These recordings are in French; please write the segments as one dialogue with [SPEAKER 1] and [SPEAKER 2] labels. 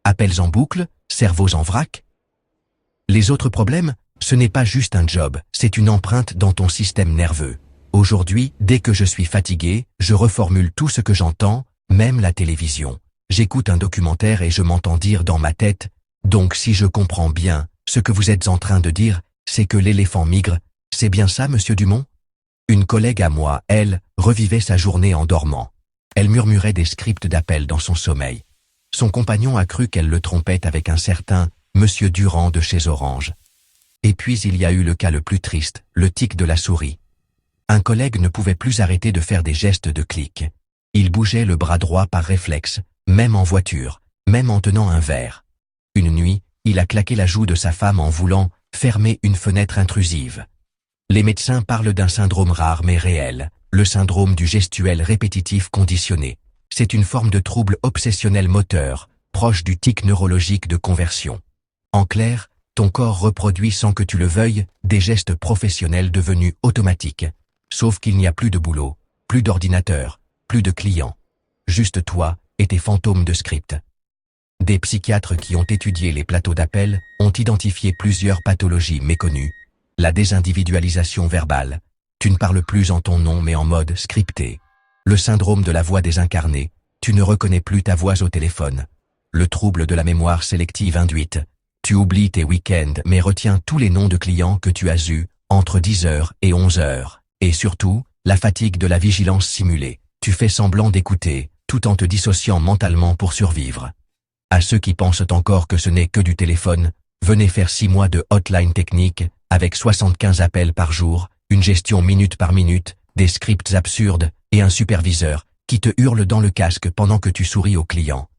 [SPEAKER 1] Appels en boucle, cerveaux en vrac? Les autres problèmes, ce n'est pas juste un job, c'est une empreinte dans ton système nerveux. Aujourd'hui, dès que je suis fatigué, je reformule tout ce que j'entends, même la télévision. J'écoute un documentaire et je m'entends dire dans ma tête, donc si je comprends bien, ce que vous êtes en train de dire, c'est que l'éléphant migre, c'est bien ça, monsieur Dumont? Une collègue à moi, elle, revivait sa journée en dormant. Elle murmurait des scripts d'appel dans son sommeil. Son compagnon a cru qu'elle le trompait avec un certain monsieur Durand de chez Orange. Et puis il y a eu le cas le plus triste, le tic de la souris. Un collègue ne pouvait plus arrêter de faire des gestes de clic. Il bougeait le bras droit par réflexe, même en voiture, même en tenant un verre. Une nuit, il a claqué la joue de sa femme en voulant fermer une fenêtre intrusive. Les médecins parlent d'un syndrome rare mais réel, le syndrome du gestuel répétitif conditionné. C'est une forme de trouble obsessionnel moteur, proche du tic neurologique de conversion. En clair, ton corps reproduit sans que tu le veuilles des gestes professionnels devenus automatiques. Sauf qu'il n'y a plus de boulot, plus d'ordinateur, plus de clients. Juste toi et tes fantômes de script. Des psychiatres qui ont étudié les plateaux d'appel ont identifié plusieurs pathologies méconnues. La désindividualisation verbale. Tu ne parles plus en ton nom mais en mode scripté. Le syndrome de la voix désincarnée. Tu ne reconnais plus ta voix au téléphone. Le trouble de la mémoire sélective induite. Tu oublies tes week-ends mais retiens tous les noms de clients que tu as eus entre 10h et 11h. Et surtout, la fatigue de la vigilance simulée. Tu fais semblant d'écouter, tout en te dissociant mentalement pour survivre. À ceux qui pensent encore que ce n'est que du téléphone, venez faire 6 mois de hotline technique, avec 75 appels par jour, une gestion minute par minute, des scripts absurdes, et un superviseur, qui te hurle dans le casque pendant que tu souris aux clients.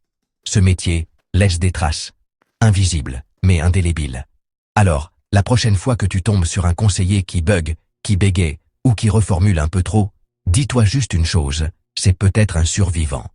[SPEAKER 1] Ce métier laisse des traces. Invisibles, mais indélébiles. Alors, la prochaine fois que tu tombes sur un conseiller qui bug, qui bégaye, ou qui reformule un peu trop, dis-toi juste une chose, c'est peut-être un survivant.